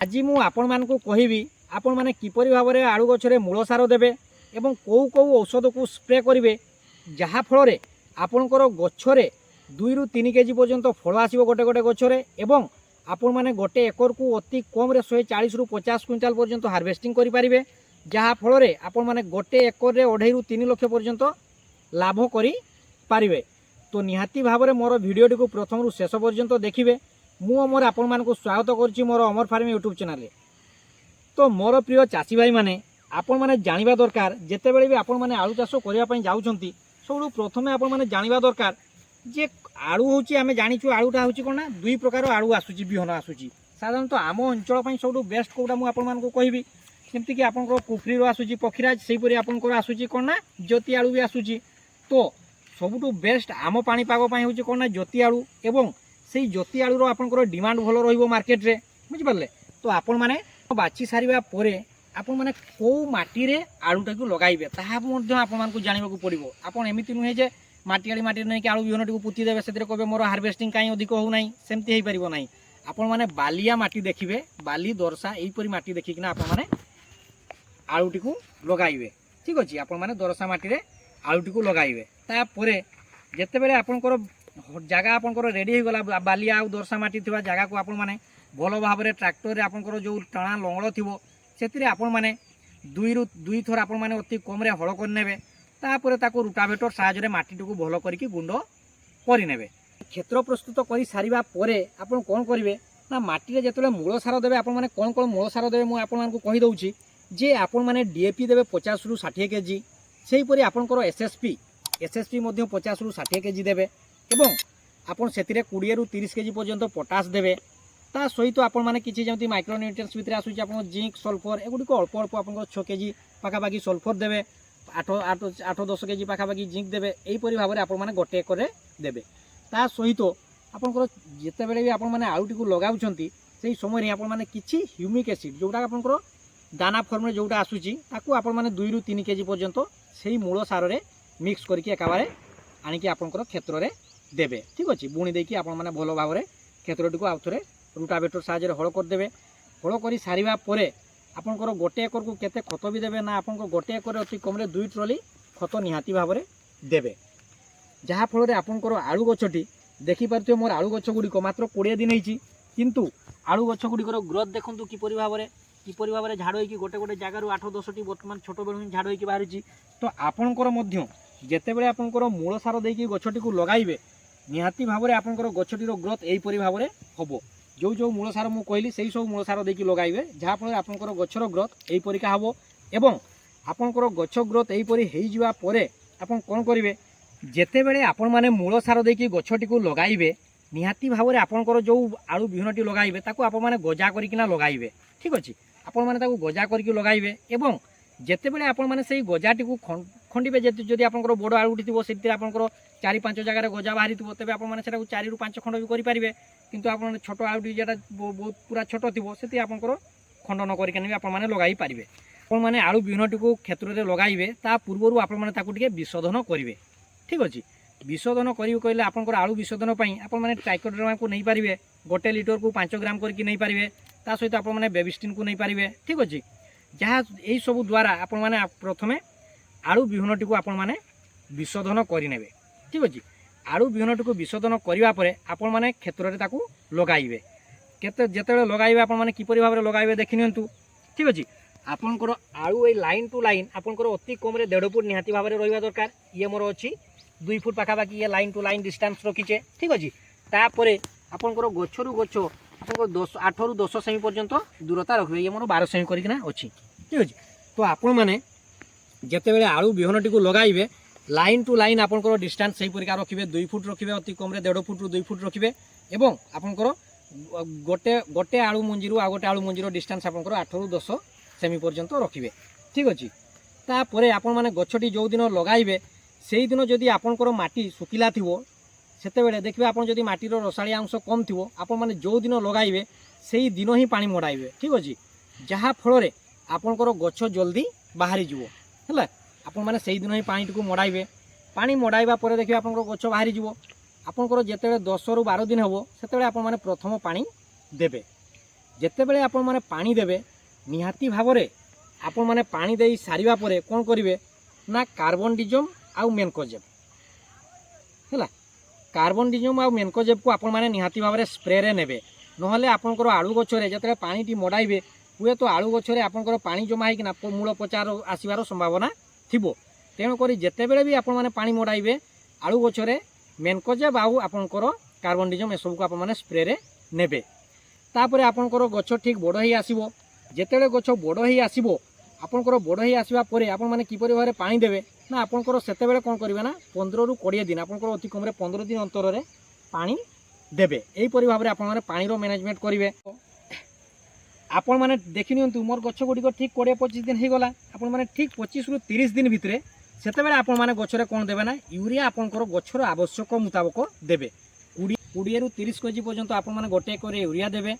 आज मु आपण मानकु कहिबी आपण माने किपरि भाबरे आलू गछरे मूल सार देबे एवं कौ कौ औषध को स्प्रे करेंगे जहाँ फल आपणकर गछरे 2 ରୁ 3 केजी पर्यंत फल आसो गोटे गोटे गछरे एवं आपण माने गोटे एकर को अति कम 140 ରୁ 50 क्विंटाल पर्यंत हार्वेस्टिंग करें जहाँ फल आपण माने गोटे एकर रे 2.5 ରୁ 3 लाख पर्यंत लाभ करें। तो निहाती भाव में मोर भिडटी को प्रथम रू शेष पर्यंत देखिए। मु मोर आपण मानकु स्वागत करुच्ची मोर अमर फार्म यूट्यूब चैनल। तो मोर प्रिय चाषी भाई माने आपण माने जानिबा दरकार जेतेबेले भी आपण माने आलू चाष करिया पई जाउछंती सबु प्रथमे आपण माने जानिबा दरकार जे आलू होची आमे जानिचु आलूटा होची कोना दुई प्रकार आलू आसुची बिहन आसुची। साधारणतः आम अंचल पई सबु बेस्ट कोडा मु आपण मानकु कहिबी जेमति कि आपनकर कुफरी रो आसुची पखीराज सेही परी आपनकर आसुची कोना ज्योति आलू भी आसुची। तो सबुठु बेस्ट आम पाणीपाग पई होची कोना ज्योति आलू एवं सेही ज्योति आलूर आपनकर डिमांड भलो रहिबो मार्केट रे बुझि पारले। तो आपण माने बाची सारिबा परे आपण माने को माटी रे आलूटा को लगाइबे ताहा मध्ये आपण मानकु जानिबा को पड़िबो। आपण एमिति नुहे जे माटी माटी नै कि आलू बिहनटी को पुती देबे सेतिर कहबे मोर हार्वेस्टिंग काई अधिक हो नै सेमति हेई परिबो नै। आपण माने बालिया माटी देखिबे बाली दरसा एई परी माटी देखिकिना आपण माने आलूटी को लगाइबे। ठीक अछि आपण माने दरसा माटी रे आलूटी को लगाइबे। ता परे जेतेबेले आपनकर जगह आपनकर रेडी हो गला बालिया आ दरसा माटी थिबा जगह को आपण माने भलो भाव में ट्रैक्टर रे आपनकर जो टणा लंगल थिबो सेतिरे आपण माने 2 थर आपण माने अति कम रे हळ कर नेबे। तापर ताको रुटावेटर साहाय्य रे माटी को भलो करिकि गुंड करि नेबे। क्षेत्र प्रस्तुत करि सारिबा परे आपण कोन करिवे ना माटी रे जेतले मूल सार देबे आपण माने कोन कोन मूल सार देबे मु आपण मानकु कहि दउची जे आपण माने डीएपी देबे 50 ରୁ 60 केजी सेही परी आपनकर एसएसपी मध्ये 50 ରୁ 60 केजी देबे एवं आपण सेतिरे 20 ରୁ 30 केजी पर्यंत पोटास देबे। ता सहित आपण माने किछि जेमति माइक्रोन्यूट्रिएंट्स भितरे आसुची आपण जिंक सल्फर एगुडी को अल्प अल्प आपण 6 केजी पाखापाखि सल्फर देबे 8-10 केजी पाखापाखि जिंक देबे एही परी भाव में आपण माने गोटे एकर रे देबे। ता सहित आपनकर जेतेबेले भी आपण माने आलूटी को लगाउछंती सेही समय रे आपण माने किछि ह्यूमिक एसिड जोटा आपनकर दाना फॉर्म रे जोटा आसुची ताकू आपण माने 2 ରୁ 3 केजी पर्यंत सेही मूल सार रे मिक्स करके एकाबारे आनिकी आपनकर क्षेत्र रे देबे। ठीक अछि बुणी देकी आपण माने भलो भाव रे क्षेत्रटी को आउथरे रुटावेटर साहाय्य रे हळ कर देबे। हळ करी सारिबा परे आपनकर गोटे एकर को केते खत भी देबे ना आपनकर गोटे एकर अति कम रे 2 ट्रॉली खत निहाती भाव रे देबे। जहा फल रे आपनकर आलू गछटी देखि परथियो मोर आलू गछ गुडी को मात्र 20 दिन हेची किंतु आलू गछ गुडी को ग्रोथ देखंतु किपरि भाव रे झाड़ होइकी गोटे गोटे जगह 8-10 टी वर्तमान छोट बेलु झाड़ होइकी बाहरिची। तो आपनकर मध्य जेतेबेले आपनकर मूल सार देकी गछटी को लगाइबे निहाती भाव में आपनकर गछटीर ग्रोथ एही परि भाव में हबो। जो जो मूल सार मु कहली सेही सब मूल सार देकी लगाइबे जहाँ फल आपनकर गछर ग्रोथ एही परिका हबो एवं आपनकर गछ ग्रोथ एही परि हेई जिवा परे आपन कोन करिवे जेतेबेले आपन माने मूल सार देकी गछटी को लगाइबे निहाती भाव में आपनकर जो आलू बिहनटी लगाइबे ताको आपन माने गजा करिकिना लगाइबे। ठीक अछि आपण माने ताको गजा करिकि लगाइबे एवं जेतेबेले आपण माने सेही गजाटी को खंडिबे जदि आपनकर बड़ आलूटी थिबो सेति आपनकर 4-5 जगह गजा बाहरी थिबो तबे आपण माने सेटा 4 ରୁ 5 खंड भी करि परिबे। किंतु आपण छोट आलूटी जेटा बहुत पूरा छोट थिबो सेति आपनकर खंडन करिकि ने आपण माने लगाई परिबे। आपण माने आलू बिहनटी को क्षेत्र रे लगाइबे ता पूर्वरु आपण माने ताको टिके विशोधन करिवे। ठीक अछि विशोधन करिवे कहले आपनकर आलू विशोधन पई आपण माने ट्राइकोडर्मा को नै परिबे गोटे लीटर को 5 ग्राम करके नै परिबे। ता सहित आपण माने बेबिस्टिन को नै परिबे। ठीक अछि जहाँ यही सब द्वारा आपण माने प्रथमे आलू बिहनटी को आपण माने विशोधन करि नेबे। ठीक अछि आलू बिहनटी को विशोधन करिवा परे आपण माने क्षेत्र रे ताकू लगाइबे। केते जेतेबेले लगाइबे आपण माने किपरि भाबरे लगाइबे देखि नियंतु। ठीक अछि आपनकर आलू ए लाइन टू लाइन आपनकर अति कम रे 1.5 फुट निहाती भाबरे रहिबा दरकार। ये मोर अछि 2 फुट पाखापाखि ये लाइन टू लाइन डिस्टेंस रखिचे। ठीक अछि तापरे आपनकर गछरु गछ आपनकर 8 ରୁ 10 सेमी पर्यंत दूरता रखबे। ये मोर 12 सेमी करिकिना अछि। ठीक अछि तो आपण माने जेतेबेले आलू बिहनटी को लगाइबे लाइन टू लाइन आपनकर डिस्टेंस सही परिका रखिबे 2 फुट रखिबे अति कम रे 1.5 फुट ରୁ 2 फुट रखिबे एवं आपनकर गोटे आलू मंजीरु आ गोटे आलू मंजीर डिस्टेंस आपनकर 8 ରୁ 10 सेमी पर्यंत रखिबे। ठीक अछि तापरे आपण माने गछटी जो दिन लगाइबे सेही दिन जदि आपनकर माटी सुकिला थिबो सेतेबेले देखिबे आपण जदि माटीर रसाळी अंश कम थिबो आपण माने जो दिन लगाइबे सेही दिन ही पानी मडाइबे। ठीक अछि जहाँ फल रे आपनकर गछ जल्दी बाहरी जिवो हैला आपण माने सेही दिन ही पानी को मडाइबे। पानी मडाइबा परे देखिबे आपनकर गछ बाहरी जिवो आपनकर जेतेबेले 10 ରୁ 12 दिन हबो सेतेबेले आपण माने प्रथम पानी देबे। ଯେତେବେଳେ ଆପଣମାନେ ପାଣି ଦେବେ ନିହାତି ଭାବରେ ଆପଣମାନେ ପାଣି ଦେଇ ସାରିବା ପରେ କ'ଣ କରିବେ ନା କାର୍ବନ ଡିଜମ୍ ଆଉ ମେନକୋଜେବ୍ ହେଲା, କାର୍ବନ ଡିଜମ୍ ଆଉ ମେନକୋଜେବ୍କୁ ଆପଣମାନେ ନିହାତି ଭାବରେ ସ୍ପ୍ରେରେ ନେବେ। ନହେଲେ ଆପଣଙ୍କର ଆଳୁ ଗଛରେ ଯେତେବେଳେ ପାଣିଟି ମଡ଼ାଇବେ ହୁଏତ ଆଳୁ ଗଛରେ ଆପଣଙ୍କର ପାଣି ଜମା ହେଇକିନା ମୂଳ ପଚା ଆସିବାର ସମ୍ଭାବନା ଥିବ। ତେଣୁକରି ଯେତେବେଳେ ବି ଆପଣମାନେ ପାଣି ମଡ଼ାଇବେ ଆଳୁ ଗଛରେ ମେନକୋଜେବ୍ ଆଉ ଆପଣଙ୍କର କାର୍ବନ ଡିଜମ୍ ଏସବୁକୁ ଆପଣମାନେ ସ୍ପ୍ରେରେ ନେବେ। ତାପରେ ଆପଣଙ୍କର ଗଛ ଠିକ୍ ବଡ଼ ହେଇ ଆସିବ। ଯେତେବେଳେ ଗଛ ବଡ଼ ହେଇ ଆସିବ ଆପଣଙ୍କର ବଡ଼ ହେଇ ଆସିବା ପରେ ଆପଣମାନେ କିପରି ଭାବରେ ପାଣି ଦେବେ ନା ଆପଣଙ୍କର ସେତେବେଳେ କ'ଣ କରିବେ ନା 15ରୁ 20 ଦିନ ଆପଣଙ୍କର ଅତି କମ୍ରେ 15 ଦିନ ଅନ୍ତରରେ ପାଣି ଦେବେ। ଏହିପରି ଭାବରେ ଆପଣମାନେ ପାଣିର ମ୍ୟାନେଜମେଣ୍ଟ କରିବେ। ଆପଣମାନେ ଦେଖିନିଅନ୍ତୁ ମୋର ଗଛ ଗୁଡ଼ିକ ଠିକ୍ 20-25 ଦିନ ହେଇଗଲା। ଆପଣମାନେ ଠିକ୍ 25ରୁ 30 ଦିନ ଭିତରେ ସେତେବେଳେ ଆପଣମାନେ ଗଛରେ କ'ଣ ଦେବେ ନା ୟୁରିଆ ଆପଣଙ୍କର ଗଛର ଆବଶ୍ୟକ ମୁତାବକ ଦେବେ। 20ରୁ 30 କେଜି ପର୍ଯ୍ୟନ୍ତ ଆପଣମାନେ ଗୋଟେ ଏକରେ ୟୁରିଆ ଦେବେ।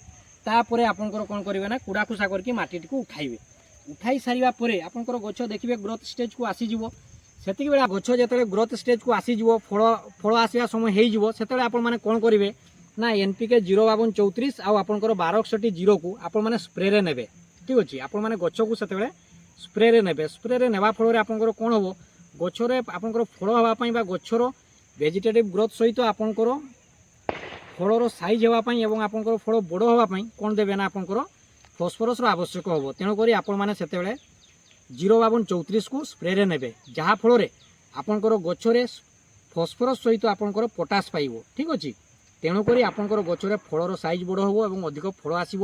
ତାପରେ ଆପଣଙ୍କର କ'ଣ କରିବେ ନା କୁଡ଼ା ଖୁସା କରିକି ମାଟିଟିକୁ ଉଠାଇବେ। ଉଠାଇ ସାରିବା ପରେ ଆପଣଙ୍କର ଗଛ ଦେଖିବେ ଗ୍ରୋଥ୍ ଷ୍ଟେଜ୍କୁ ଆସିଯିବ। ସେତିକିବେଳେ ଗଛ ଯେତେବେଳେ ଗ୍ରୋଥ୍ ଷ୍ଟେଜ୍କୁ ଆସିଯିବ ଫଳ ଆସିବା ସମୟ ହେଇଯିବ ସେତେବେଳେ ଆପଣମାନେ କ'ଣ କରିବେ ନା NPK 05234 ଆଉ ଆପଣଙ୍କର 1261 ଆପଣମାନେ ସ୍ପ୍ରେରେ ନେବେ। ଠିକ୍ ଅଛି, ଆପଣମାନେ ଗଛକୁ ସେତେବେଳେ ସ୍ପ୍ରେରେ ନେବେ। ସ୍ପ୍ରେରେ ନେବା ଫଳରେ ଆପଣଙ୍କର କ'ଣ ହେବ ଗଛରେ ଆପଣଙ୍କର ଫଳ ହେବା ପାଇଁ ବା ଗଛର ଭେଜିଟେଟିଭ୍ ଗ୍ରୋଥ୍ ସହିତ ଆପଣଙ୍କର ଫଳର ସାଇଜ୍ ହେବା ପାଇଁ ଏବଂ ଆପଣଙ୍କର ଫଳ ବଡ଼ ହେବା ପାଇଁ କ'ଣ ଦେବେ ନା ଆପଣଙ୍କର ଫସ୍ଫରସ୍ର ଆବଶ୍ୟକ ହେବ। ତେଣୁକରି ଆପଣମାନେ ସେତେବେଳେ 05234କୁ ସ୍ପ୍ରେରେ ନେବେ, ଯାହାଫଳରେ ଆପଣଙ୍କର ଗଛରେ ଫସ୍ଫରସ୍ ସହିତ ଆପଣଙ୍କର ପଟାସ୍ ପାଇବ। ଠିକ୍ ଅଛି, ତେଣୁକରି ଆପଣଙ୍କର ଗଛରେ ଫଳର ସାଇଜ୍ ବଡ଼ ହେବ ଏବଂ ଅଧିକ ଫଳ ଆସିବ।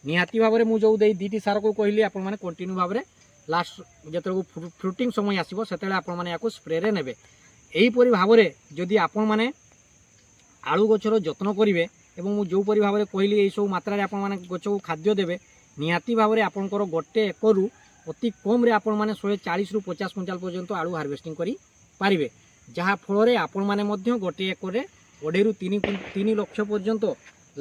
ନିହାତି ଭାବରେ ମୁଁ ଯେଉଁ ଦୁଇଟି ସାରକୁ କହିଲି ଆପଣମାନେ କଣ୍ଟିନ୍ୟୁ ଭାବରେ ଲାଷ୍ଟ ଯେତେବେଳକୁ ଫ୍ରୁଟିଂ ସମୟ ଆସିବ ସେତେବେଳେ ଆପଣମାନେ ୟାକୁ ସ୍ପ୍ରେରେ ନେବେ। ଏହିପରି ଭାବରେ ଯଦି ଆପଣମାନେ ଆଳୁ ଗଛର ଯତ୍ନ କରିବେ ଏବଂ ମୁଁ ଯେଉଁପରି ଭାବରେ କହିଲି ଏହିସବୁ ମାତ୍ରାରେ ଆପଣମାନେ ଗଛକୁ ଖାଦ୍ୟ ଦେବେ ନିହାତି ଭାବରେ ଆପଣଙ୍କର ଗୋଟେ ଏକରରୁ ଅତି କମ୍ରେ ଆପଣମାନେ 140ରୁ 50 କୁଇଣ୍ଟାଲ ପର୍ଯ୍ୟନ୍ତ ଆଳୁ ହାର୍ଭେଷ୍ଟିଂ କରିପାରିବେ। ଯାହାଫଳରେ ଆପଣମାନେ ମଧ୍ୟ ଗୋଟେ ଏକରରେ 2.5ରୁ 3 ଲକ୍ଷ ପର୍ଯ୍ୟନ୍ତ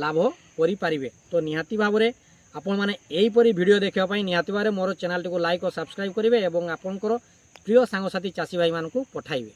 ଲାଭ କରିପାରିବେ। ତ ନିହାତି ଭାବରେ ଆପଣମାନେ ଏହିପରି ଭିଡ଼ିଓ ଦେଖିବା ପାଇଁ ନିହାତି ଭାବରେ ମୋର ଚ୍ୟାନେଲଟିକୁ ଲାଇକ୍ ଓ ସବସ୍କ୍ରାଇବ୍ କରିବେ ଏବଂ ଆପଣଙ୍କର ପ୍ରିୟ ସାଙ୍ଗସାଥି ଚାଷୀ ଭାଇମାନଙ୍କୁ ପଠାଇବେ।